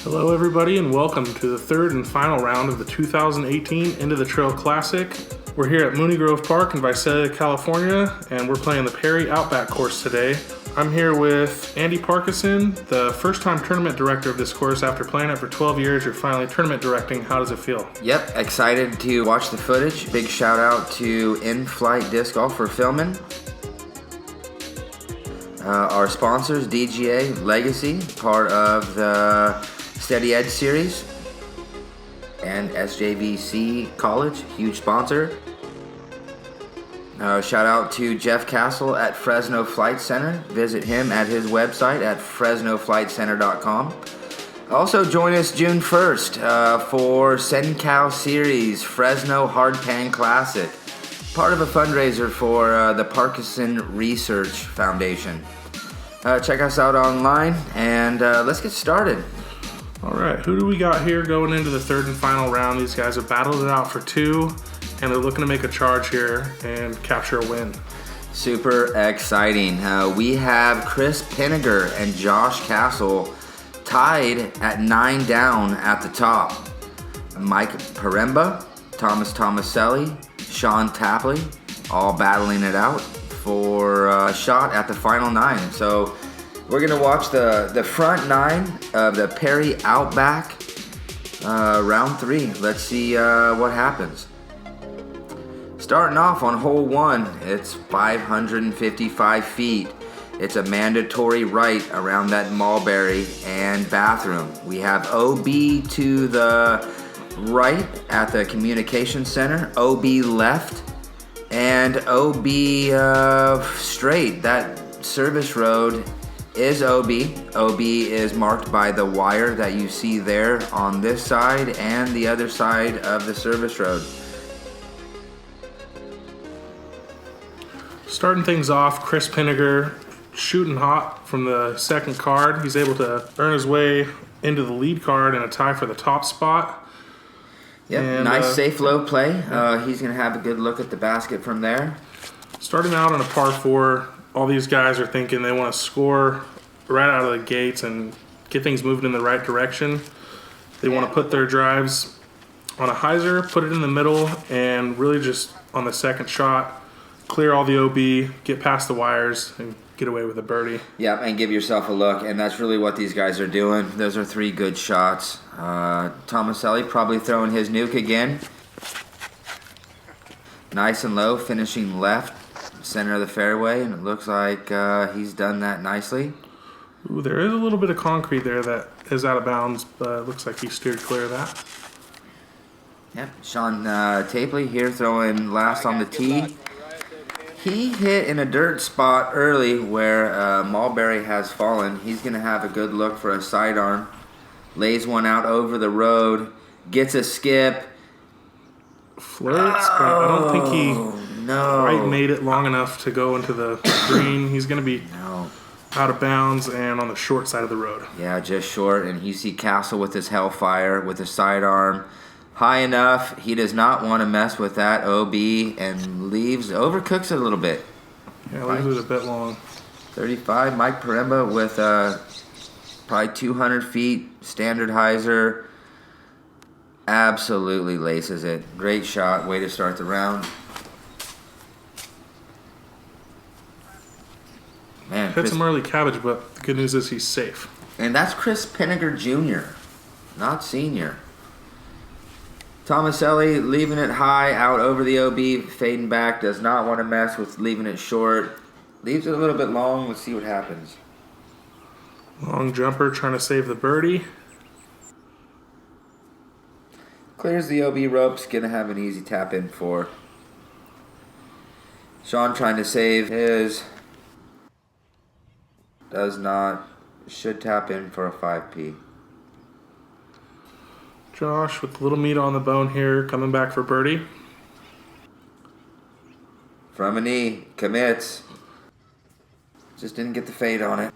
Hello everybody and welcome to the third and final round of the 2018 Into the Trail Classic. We're here at Mooney Grove Park in Visalia, California, and we're playing the Perry Outback course today. I'm here with Andy Parkinson, the first-time tournament director of this course. After playing it for 12 years, you're finally tournament directing. How does it feel? Yep, excited to watch the footage. Big shout out to In-Flight Disc Golf for filming. Our sponsors, DGA, Legacy, part of the Steady Edge series, and SJVC College, huge sponsor. Shout out to Jeff Castle at Fresno Flight Center. Visit him at his website at fresnoflightcenter.com. Also join us June 1st for SenCal Series Fresno Hardpan Classic, part of a fundraiser for the Parkinsons Research Foundation. Check us out online and let's get started. All right, who do we got here going into the third and final round? These guys have battled it out for two, and they're looking to make a charge here and capture a win. Super exciting. We have Chris Pinegar and Josh Castle tied at 9 down at the top. Mike Peremba, Tomaselli, Sean Tapley, all battling it out for a shot at the final 9. So we're going to watch the front 9 of the Perry Outback round 3. Let's see what happens. Starting off on hole 1, it's 555 feet. It's a mandatory right around that mulberry and bathroom. We have OB to the right at the communication center, OB left, and OB straight. That service road is OB. OB is marked by the wire that you see there on this side and the other side of the service road. Starting things off, Chris Pinegar shooting hot from the second card. He's able to earn his way into the lead card and a tie for the top spot. Yep, and, nice safe low play. He's going to have a good look at the basket from there. Starting out on a par 4, all these guys are thinking they want to score right out of the gates and get things moving in the right direction. They want to put their drives on a hyzer, put it in the middle, and really just on the second shot, clear all the OB, get past the wires, and get away with a birdie. Yeah, and give yourself a look, and that's really what these guys are doing. Those are 3 good shots. Tomaselli probably throwing his nuke again. Nice and low, finishing left, center of the fairway, and it looks like he's done that nicely. Ooh, there is a little bit of concrete there that is out of bounds, but it looks like he steered clear of that. Yep, Sean Tapley here throwing last on the tee. He hit in a dirt spot early where Mulberry has fallen. He's going to have a good look for a sidearm. Lays one out over the road. Gets a skip. Flirts, but I don't think he quite made it long enough to go into the green. He's going to be out of bounds and on the short side of the road. Yeah, just short. And you see Castle with his Hellfire with his sidearm. High enough, he does not want to mess with that OB and overcooks it a little bit. Yeah, leaves it a bit long. 35, Mike Peremba with probably 200 feet, standard hyzer. Absolutely laces it. Great shot, way to start the round. Man, hit some early cabbage, but the good news is he's safe. And that's Chris Pinegar Jr., not senior. Tomaselli leaving it high out over the OB, fading back, does not want to mess with leaving it short. Leaves it a little bit long. Let's see what happens. Long jumper trying to save the birdie. Clears the OB ropes, gonna have an easy tap in for. Sean trying to save his. Does not. Should tap in for a 5P. Josh with a little meat on the bone here, coming back for birdie. From a knee, commits. Just didn't get the fade on it.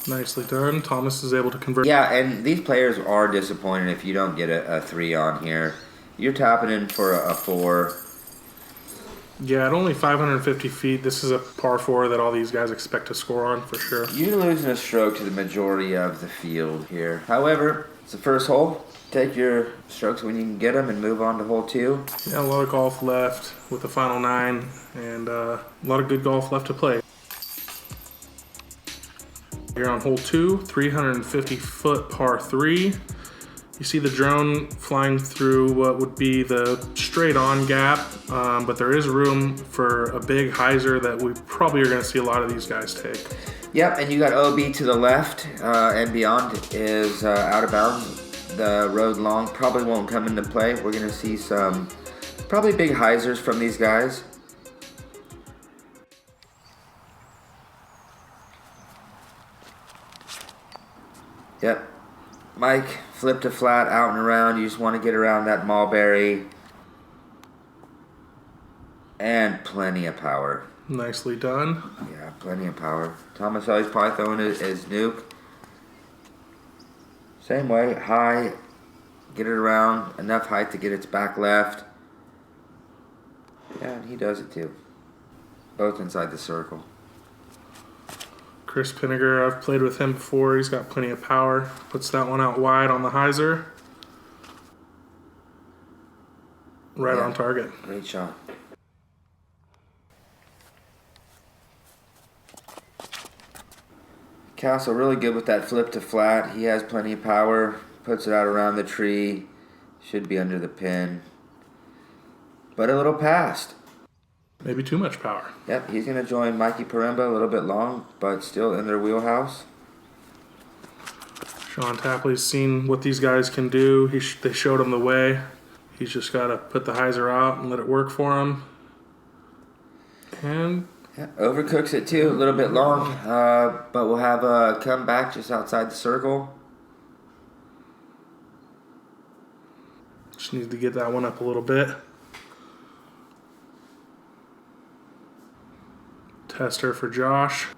Nicely done. Thomas is able to convert. Yeah, and these players are disappointed if you don't get a 3 on here. You're tapping in for a 4. Yeah, at only 550 feet, this is a par 4 that all these guys expect to score on for sure. You're losing a stroke to the majority of the field here. However, it's the first hole. Take your strokes when you can get them and move on to hole 2. Yeah, a lot of golf left with the final 9, and a lot of good golf left to play. Here on hole 2, 350 foot par 3. You see the drone flying through what would be the straight on gap, but there is room for a big hyzer that we probably are going to see a lot of these guys take. Yep, and you got OB to the left, and beyond is out of bounds. The road long probably won't come into play. We're going to see some probably big hyzers from these guys. Yep. Mike, flip to flat, out and around. You just want to get around that mulberry. And plenty of power. Nicely done. Yeah, plenty of power. Tomaselli's probably throwing it as nuke. Same way, high, get it around, enough height to get its back left. Yeah, and he does it too. Both inside the circle. Chris Pinegar, I've played with him before. He's got plenty of power. Puts that one out wide on the hyzer. Right on target. Great shot. Castle really good with that flip to flat. He has plenty of power. Puts it out around the tree. Should be under the pin. But a little past. Maybe too much power. Yep, he's going to join Mikey Peremba, a little bit long, but still in their wheelhouse. Sean Tapley's seen what these guys can do. They showed him the way. He's just got to put the hyzer out and let it work for him. And yeah, overcooks it too, a little bit long, but we'll have a comeback just outside the circle. just need to get that one up a little bit. Tester for Josh.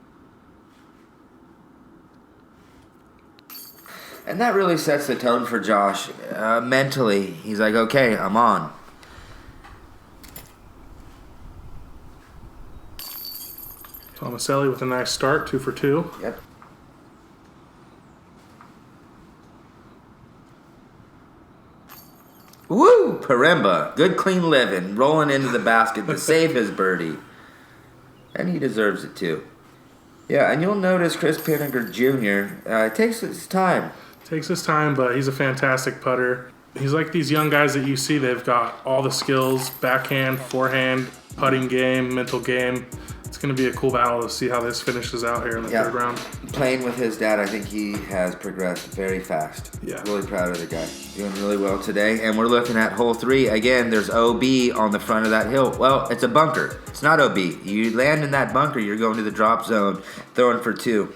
And that really sets the tone for Josh. Mentally, he's like, okay, I'm on. Tomaselli with a nice start, 2 for 2. Yep. Woo! Peremba, good clean living, rolling into the basket to save his birdie. And he deserves it too. Yeah, and you'll notice Chris Pinegar Jr. Takes his time. Takes his time, but he's a fantastic putter. He's like these young guys that you see, they've got all the skills, backhand, forehand, putting game, mental game. It's going to be a cool battle to see how this finishes out here in the third round. Playing with his dad, I think he has progressed very fast. Yeah. Really proud of the guy. Doing really well today. And we're looking at hole 3. Again, there's OB on the front of that hill. Well, it's a bunker. It's not OB. You land in that bunker, you're going to the drop zone, throwing for 2.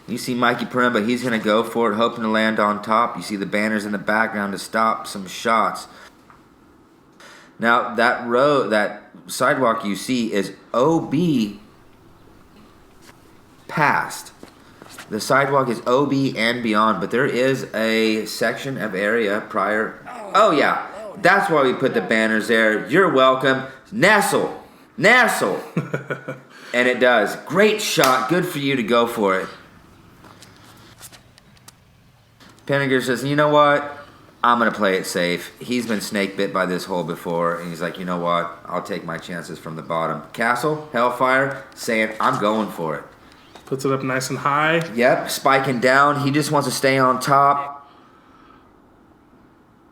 You see Mikey Peremba, he's going to go for it, hoping to land on top. You see the banners in the background to stop some shots. Now, that road, that sidewalk you see is OB past. The sidewalk is OB and beyond, but there is a section of area prior. Oh, yeah. That's why we put the banners there. You're welcome. Nestle. And it does. Great shot. Good for you to go for it. Pinegar says, you know what? I'm going to play it safe. He's been snake bit by this hole before, and he's like, you know what? I'll take my chances from the bottom. Castle, Hellfire, saying, I'm going for it. Puts it up nice and high. Yep, spiking down. He just wants to stay on top.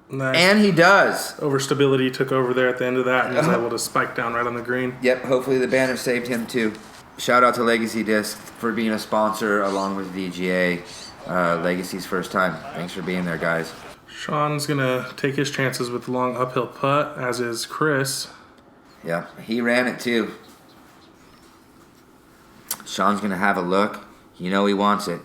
Nice. And he does. Overstability took over there at the end of that and was able to spike down right on the green. Yep, hopefully the banner saved him too. Shout out to Legacy Disc for being a sponsor along with VGA. Legacy's first time. Thanks for being there, guys. Sean's going to take his chances with the long uphill putt, as is Chris. Yeah, he ran it too. Sean's going to have a look. You know he wants it.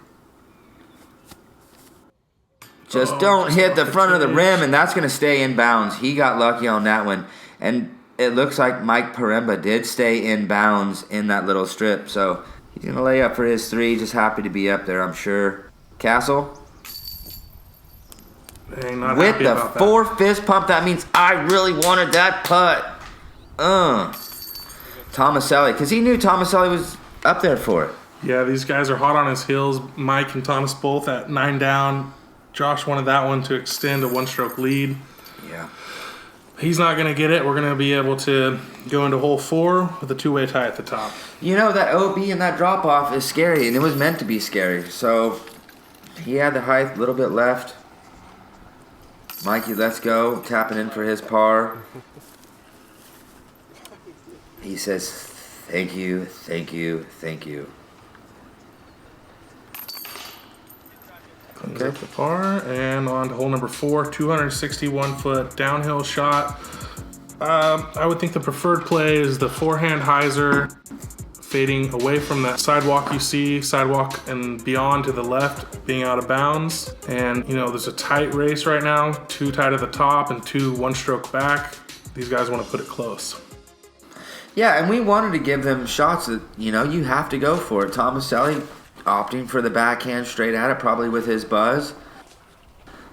Just don't hit the front of the rim, and that's going to stay in bounds. He got lucky on that one. And it looks like Mike Peremba did stay in bounds in that little strip. So he's going to lay up for his 3. Just happy to be up there, I'm sure. Castle? Dang, not With happy the about that. 4 fist pump, that means I really wanted that putt. Tomaselli, because he knew Tomaselli was up there for it. Yeah, these guys are hot on his heels. Mike and Thomas both at 9 down. Josh wanted that one to extend a one-stroke lead. Yeah. He's not going to get it. We're going to be able to go into hole 4 with a two-way tie at the top. You know, that OB and that drop-off is scary, and it was meant to be scary. So he had the height a little bit left. Mikey, let's go. Tapping in for his par. He says, thank you, thank you, thank you. Cleans up the par, and on to hole number 4, 261-foot downhill shot. I would think the preferred play is the forehand hyzer, fading away from that sidewalk you see, sidewalk and beyond to the left, being out of bounds. And, you know, there's a tight race right now, 2 tight at the top and 2 one-stroke back. These guys want to put it close. Yeah, and we wanted to give them shots that, you know, you have to go for it. Tomaselli opting for the backhand straight at it, probably with his buzz.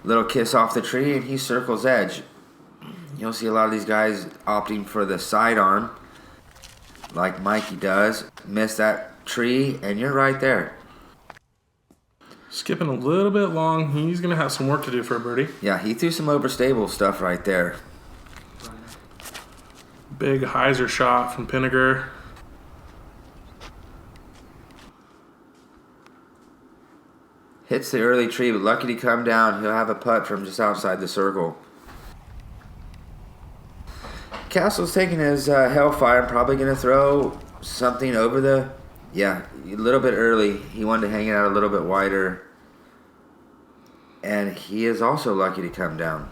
Little kiss off the tree, and he circles edge. You'll see a lot of these guys opting for the sidearm, like Mikey does. Miss that tree, and you're right there. Skipping a little bit long. He's going to have some work to do for a birdie. Yeah, he threw some overstable stuff right there. Big hyzer shot from Pinegar. Hits the early tree, but lucky to come down. He'll have a putt from just outside the circle. Castle's taking his Hellfire. Probably going to throw something over the... Yeah, a little bit early. He wanted to hang it out a little bit wider. And he is also lucky to come down.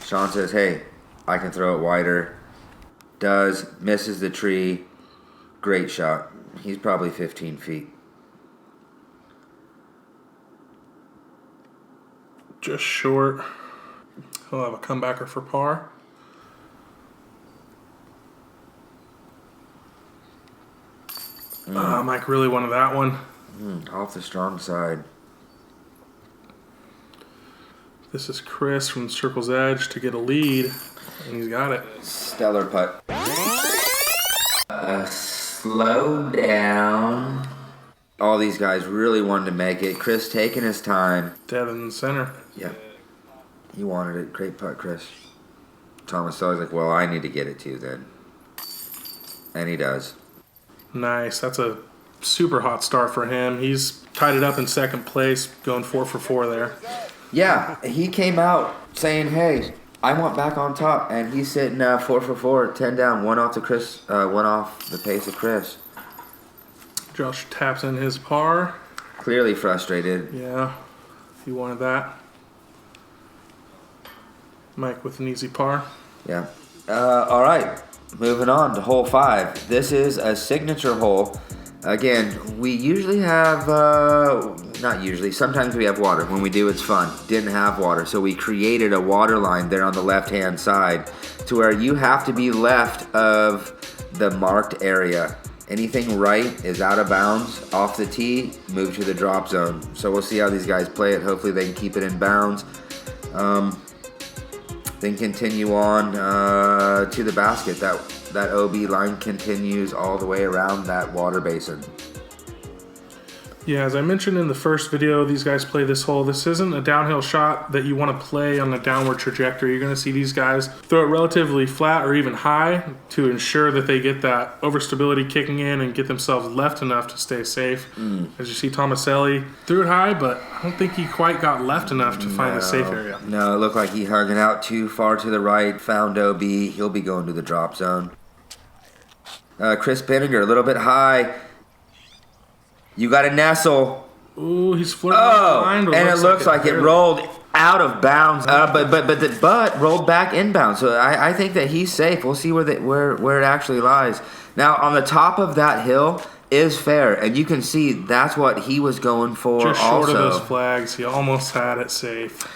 Sean says, hey, I can throw it wider. Does. Misses the tree. Great shot. He's probably 15 feet. Just short. He'll have a comebacker for par. Mike really wanted that one. Off the strong side. This is Chris from Circle's Edge to get a lead, and he's got it. Stellar putt. Slow down. All these guys really wanted to make it. Chris taking his time. Dead in the center. Yep. He wanted it. Great putt, Chris. Tomaselli's like, well, I need to get it too then. And he does. Nice. That's a super hot start for him. He's tied it up in second place, going 4 for 4 there. Yeah, he came out saying, hey, I want back on top. And he's sitting 4 for 4, 10 down, one off the pace of Chris. Josh taps in his par. Clearly frustrated. Yeah, he wanted that. Mike with an easy par. Yeah. All right. Moving on to hole 5. This is a signature hole. Again, we usually have, not usually, sometimes we have water. When we do, it's fun. Didn't have water, so we created a water line there on the left-hand side to where you have to be left of the marked area. Anything right is out of bounds, off the tee, move to the drop zone. So we'll see how these guys play it. Hopefully they can keep it in bounds. Then continue on to the basket. That OB line continues all the way around that water basin. Yeah, as I mentioned in the first video, these guys play this hole. This isn't a downhill shot that you want to play on a downward trajectory. You're going to see these guys throw it relatively flat or even high to ensure that they get that overstability kicking in and get themselves left enough to stay safe. As you see, Tomaselli threw it high, but I don't think he quite got left enough to find the safe area. No, it looked like he hung it out too far to the right, found OB. He'll be going to the drop zone. Chris Pinegar, a little bit high. You got to nestle. Ooh, he's flirting with the line, and it looks like it rolled out of bounds, but the butt rolled back inbound. So I think that he's safe. We'll see where it actually lies. Now on the top of that hill is fair, and you can see that's what he was going for. Just short also. of those flags, he almost had it safe.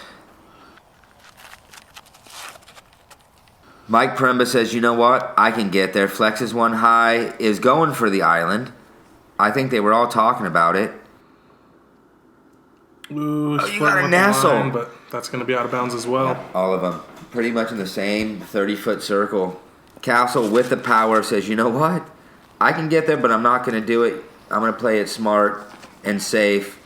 Mike Peremba says, you know what? I can get there. Flexes one high, is going for the island. I think they were all talking about it. Ooh, you got a nestle. Line, but that's going to be out of bounds as well. Yep, all of them. Pretty much in the same 30-foot circle. Castle with the power says, you know what? I can get there, but I'm not going to do it. I'm going to play it smart and safe.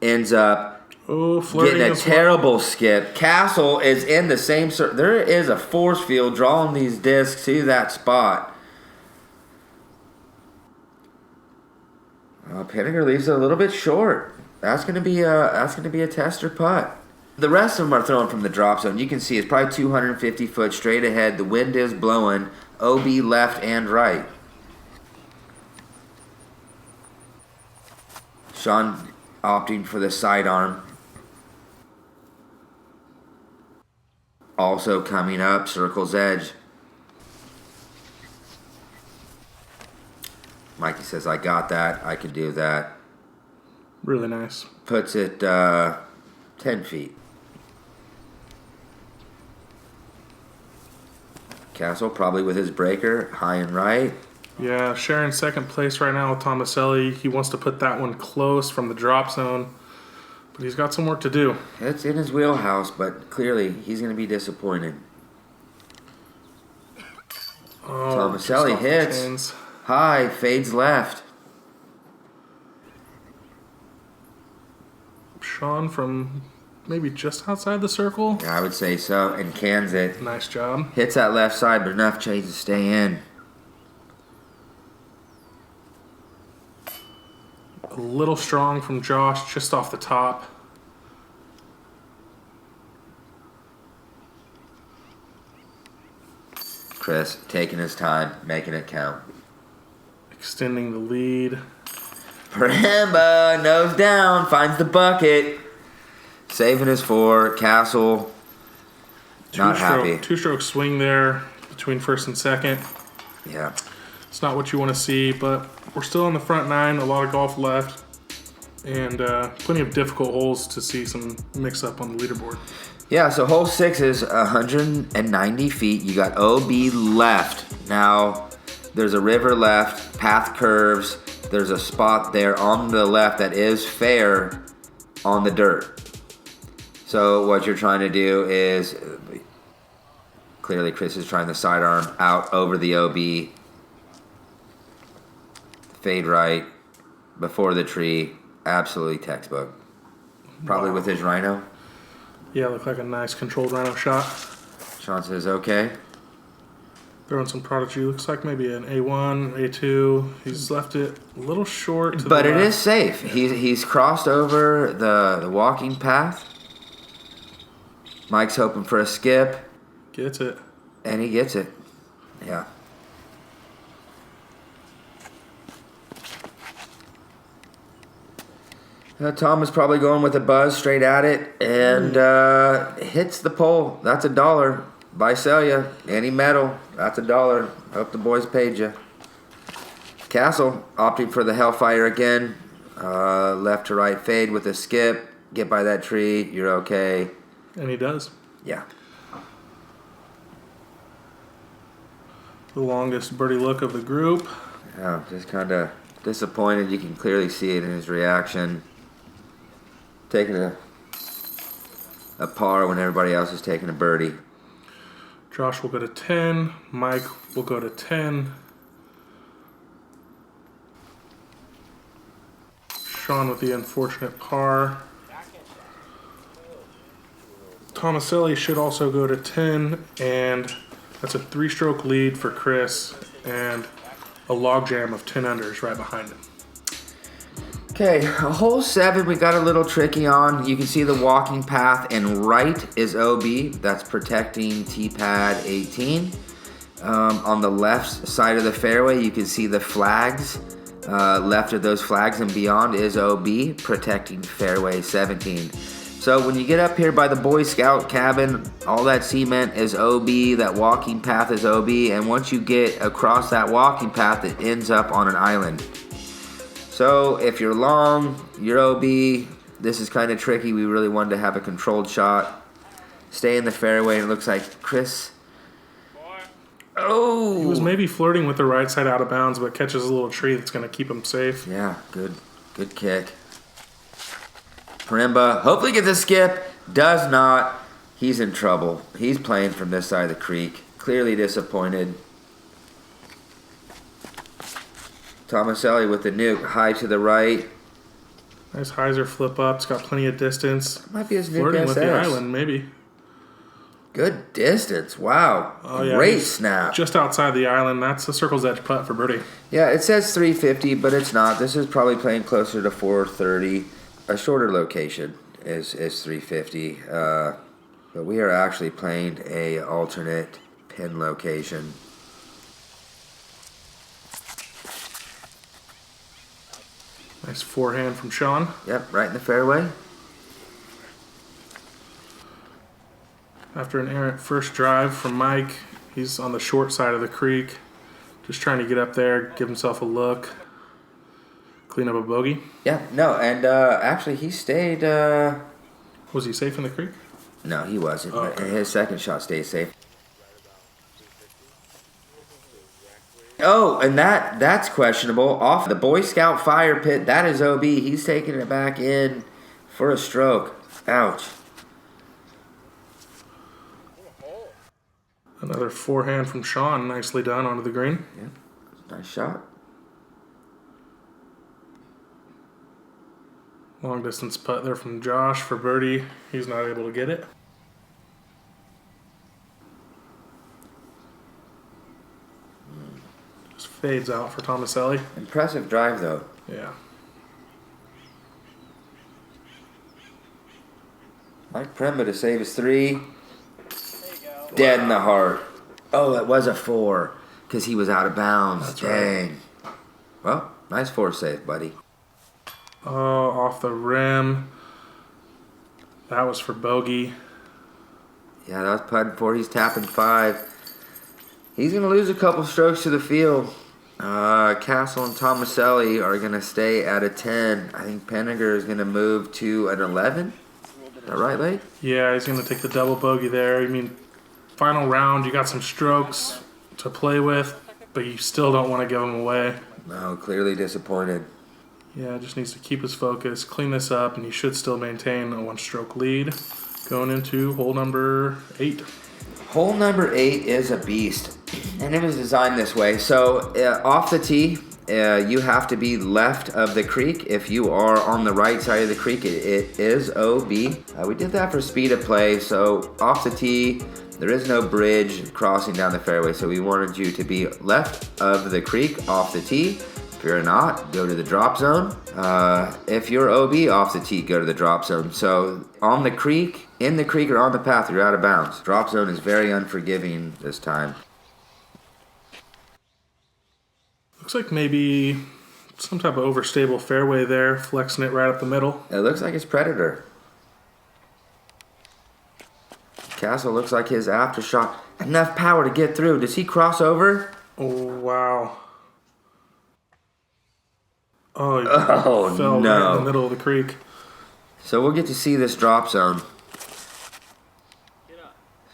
Ends up getting a terrible skip. Castle is in the same circle. There is a force field drawing these discs to that spot. Pinegar leaves it a little bit short. That's going to be a tester putt. The rest of them are thrown from the drop zone. You can see it's probably 250 foot straight ahead. The wind is blowing. OB left and right. Sean opting for the sidearm. Also coming up, circle's edge. Mikey says, I got that. I can do that. Really nice. Puts it 10 feet. Castle probably with his breaker, high and right. Yeah, sharing second place right now with Tomaselli. He wants to put that one close from the drop zone, but he's got some work to do. It's in his wheelhouse, but clearly he's going to be disappointed. Tomaselli hits. High, fades left. Sean from maybe just outside the circle. Yeah, I would say so, and cans it. Nice job. Hits that left side, but enough chase to stay in. A little strong from Josh, just off the top. Chris taking his time, making it count. Extending the lead. Peremba, nose down, finds the bucket. Saving his four. Castle, not happy. Two-stroke swing there between first and second. Yeah. It's not what you want to see, but we're still in the front nine. A lot of golf left. And plenty of difficult holes to see some mix-up on the leaderboard. Yeah, so hole 6 is 190 feet. You got OB left. Now, there's a river left, path curves. There's a spot there on the left that is fair on the dirt. So what you're trying to do is, clearly Chris is trying the sidearm out over the OB. Fade right, before the tree. Absolutely textbook. Probably with his rhino. Yeah, looked like a nice controlled rhino shot. Sean says, okay. Throwing some Prodigy. Looks like maybe an A1, A2. He's left it a little short to but the it left. is safe. He's crossed over the walking path. Mike's hoping for a skip. Gets it. And he gets it. Yeah. Tom is probably going with a buzz straight at it and hits the pole. That's $1. Buy sell ya. Any metal. That's $1. Hope the boys paid you. Castle opting for the Hellfire again. Left to right fade with a skip. Get by that tree. You're okay. And he does. Yeah. The longest birdie look of the group. Yeah, just kind of disappointed. You can clearly see it in his reaction. Taking a par when everybody else is taking a birdie. Josh will go to 10. Mike will go to 10. Sean with the unfortunate par. Tomaselli should also go to 10, and that's a 3-stroke lead for Chris and a logjam of 10 unders right behind him. Okay, hole 7 we got a little tricky on. You can see the walking path, and right is OB. That's protecting T-pad 18. On the left side of the fairway, you can see the flags. Left of those flags and beyond is OB, protecting fairway 17. So when you get up here by the Boy Scout cabin, all that cement is OB, that walking path is OB, and once you get across that walking path, it ends up on an island. So if you're long, you're OB. This is kind of tricky. We really wanted to have a controlled shot. Stay in the fairway, and it looks like Chris. Oh! He was maybe flirting with the right side out of bounds, but catches a little tree that's going to keep him safe. Yeah, good kick. Peremba hopefully gets a skip. Does not. He's in trouble. He's playing from this side of the creek. Clearly disappointed. Tomaselli with the nuke, high to the right. Nice hyzer flip up. It's got plenty of distance. Might be his nuke Flirting SS. with the island, maybe. Good distance. Wow. Oh, yeah, Great he's snap. just outside the island. That's a circle's edge putt for birdie. Yeah, it says 350, but it's not. This is probably playing closer to 430. A shorter location is 350. But we are actually playing a alternate pin location. Nice forehand from Sean. Yep, right in the fairway. After an errant first drive from Mike, he's on the short side of the creek. Just trying to get up there, give himself a look, clean up a bogey. Yeah, no, and actually he stayed... Was he safe in the creek? No, he wasn't. Oh, okay. His second shot stayed safe. Oh, and that's questionable. Off the Boy Scout fire pit, that is OB. He's taking it back in for a stroke. Ouch. Another forehand from Sean, nicely done onto the green. Yeah, nice shot. Long distance putt there from Josh for birdie. He's not able to get it. Just fades out for Tomaselli. Impressive drive, though. Yeah. Mike Peremba to save his 3. Dead in the heart. Oh, it was a 4 because he was out of bounds. That's Dang. Right. Well, nice 4 save, buddy. Oh, off the rim. That was for bogey. Yeah, that was putting 4. He's tapping 5. He's going to lose a couple strokes to the field. Castle and Tomaselli are going to stay at a 10. I think Pinegar is going to move to an 11. Is that right, Lake? Yeah, he's going to take the double bogey there. I mean, final round, you got some strokes to play with, but you still don't want to give them away. No, clearly disappointed. Yeah, just needs to keep his focus, clean this up, and he should still maintain a 1-stroke lead going into hole number 8. Hole number 8 is a beast, and it was designed this way. So off the tee, you have to be left of the creek. If you are on the right side of the creek, it is OB. We did that for speed of play. So off the tee, there is no bridge crossing down the fairway. So we wanted you to be left of the creek off the tee. If you're not, go to the drop zone. If you're OB off the tee, go to the drop zone. So on the creek, in the creek, or on the path, you're out of bounds. Drop zone is very unforgiving this time. Looks like maybe some type of overstable fairway there, flexing it right up the middle. It looks like it's Predator. Castle looks like his aftershock. Enough power to get through. Does he cross over? Oh, wow. Oh, he fell no. right in the middle of the creek. So we'll get to see this drop zone.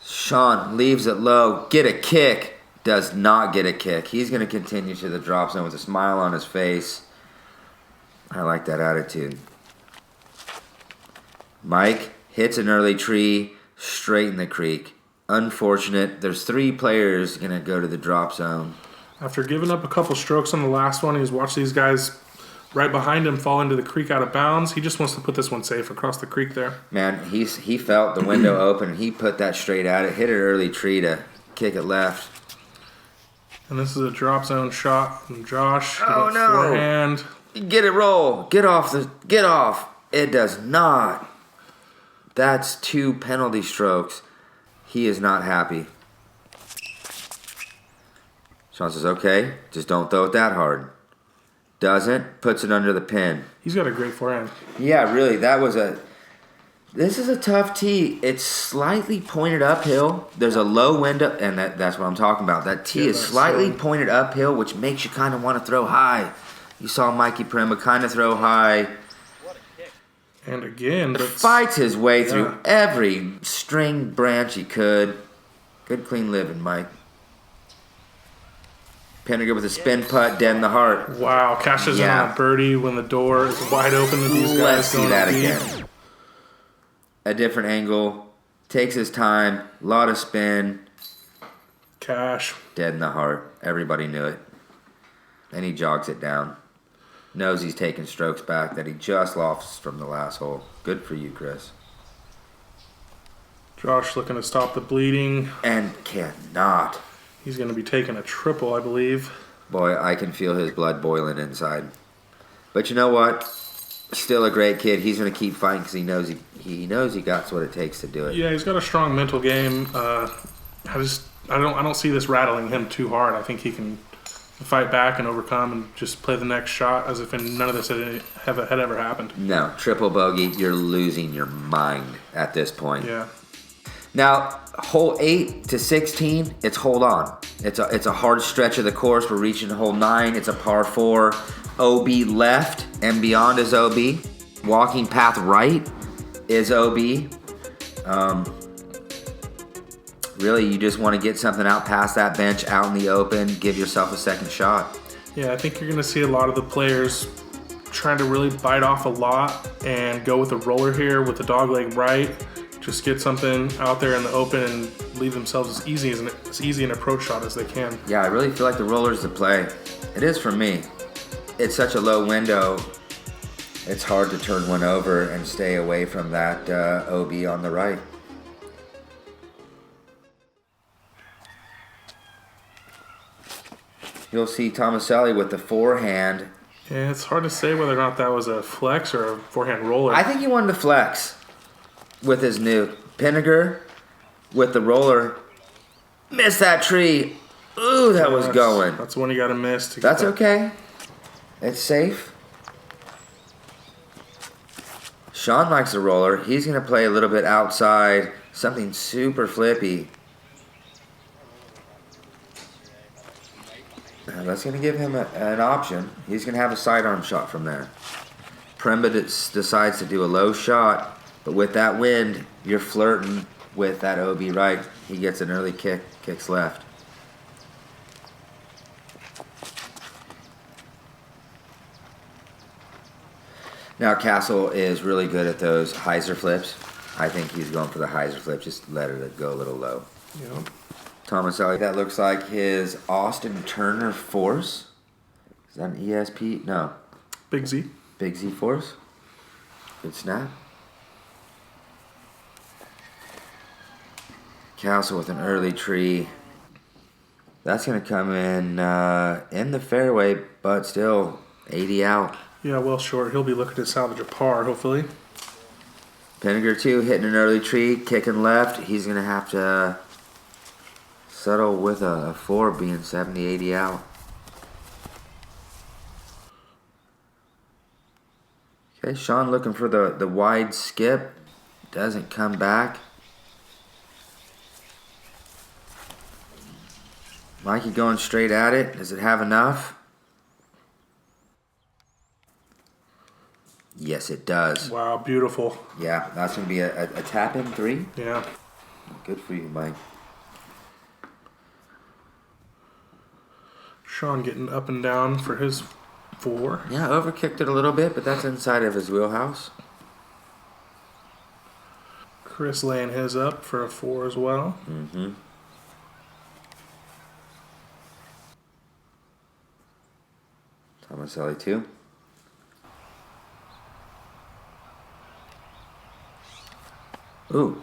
Sean leaves it low. Get a kick. Does not get a kick. He's going to continue to the drop zone with a smile on his face. I like that attitude. Mike hits an early tree straight in the creek. Unfortunate. There's 3 players going to go to the drop zone. After giving up a couple strokes on the last one, he's watched these guys right behind him fall into the creek out of bounds. He just wants to put this one safe across the creek there. Man, he felt the window open. He put that straight at it. Hit an early tree to kick it left. And this is a drop zone shot from Josh. Oh, no. Forehand. Get it roll. Get off. It does not. That's 2 penalty strokes. He is not happy. Sean says, okay, just don't throw it that hard. Doesn't, puts it under the pin. He's got a great forehand. Yeah, really, this is a tough tee. It's slightly pointed uphill. There's a low wind up, and that's what I'm talking about. That tee is slightly pointed uphill, which makes you kind of want to throw high. You saw Mikey Peremba kind of throw high. And again, Fights his way through every string branch he could. Good clean living, Mike. Pinegar with a spin putt, dead in the heart. Wow, cashes in on a birdie when the door is wide open to these guys. Let's see that deep. again. A different angle. Takes his time. Lot of spin. Cash. Dead in the heart. Everybody knew it. And he jogs it down. Knows he's taking strokes back that he just lost from the last hole. Good for you, Chris. Josh looking to stop the bleeding. And cannot. He's going to be taking a triple, I believe. Boy, I can feel his blood boiling inside. But you know what? Still a great kid. He's going to keep fighting because he knows he got what it takes to do it. Yeah, he's got a strong mental game. I don't see this rattling him too hard. I think he can fight back and overcome and just play the next shot as if none of this had ever happened. No, triple bogey, you're losing your mind at this point. Yeah. Now, hole 8 to 16, it's hold on. It's a hard stretch of the course. We're reaching hole 9. It's a par 4. OB left and beyond is OB. Walking path right is OB. Really, you just want to get something out past that bench, out in the open, give yourself a second shot. Yeah, I think you're going to see a lot of the players trying to really bite off a lot and go with a roller here with the dog leg right. Just get something out there in the open and leave themselves as easy an approach shot as they can. Yeah, I really feel like the roller's the play. It is for me. It's such a low window. It's hard to turn one over and stay away from that OB on the right. You'll see Tomaselli with the forehand. Yeah, it's hard to say whether or not that was a flex or a forehand roller. I think he wanted to flex with his new Pinegar with the roller. Missed that tree. Ooh, that was going. That's one you got to miss. That's okay. It's safe. Sean likes the roller. He's going to play a little bit outside. Something super flippy. That's going to give him an option. He's going to have a sidearm shot from there. Peremba decides to do a low shot, but with that wind, you're flirting with that OB right. He gets an early kick, kicks left. Now Castle is really good at those hyzer flips. I think he's going for the hyzer flip. Just let it go a little low. Yeah. Tomaselli, that looks like his Austin Turner Force. Is that an ESP? No. Big Z. Big Z Force. Good snap. Castle with an early tree. That's going to come in the fairway, but still 80 out. Yeah, well short. He'll be looking to salvage a par, hopefully. Pinegar too, hitting an early tree, kicking left. He's going to have to settle with a 4 being 70, 80 out. Okay, Sean looking for the wide skip. Doesn't come back. Mikey going straight at it. Does it have enough? Yes, it does. Wow, beautiful. Yeah, that's going to be a tap-in 3. Yeah. Good for you, Mike. Sean getting up and down for his 4. Yeah, overkicked it a little bit, but that's inside of his wheelhouse. Chris laying his up for a 4 as well. Mm-hmm. Tomaselli too. Ooh.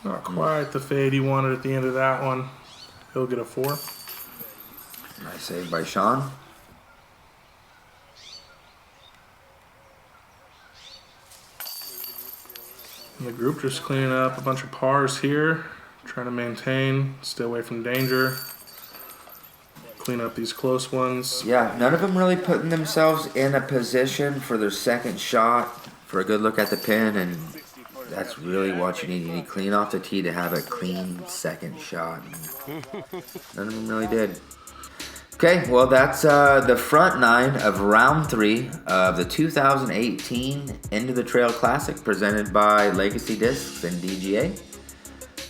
Not quite the fade he wanted at the end of that one. He'll get a 4. Nice save by Sean. And the group just cleaning up a bunch of pars here. Trying to maintain, stay away from danger. Clean up these close ones. Yeah, none of them really putting themselves in a position for their second shot for a good look at the pin, and that's really what you need. You need clean off the tee to have a clean second shot. None of them really did. Okay, well that's the front 9 of round 3 of the 2018 Into the Trail Classic presented by Legacy Discs and DGA.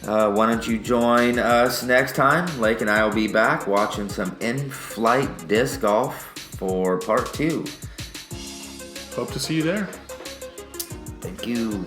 Why don't you join us next time? Lake and I will be back watching some in-flight disc golf for part 2. Hope to see you there. Thank you.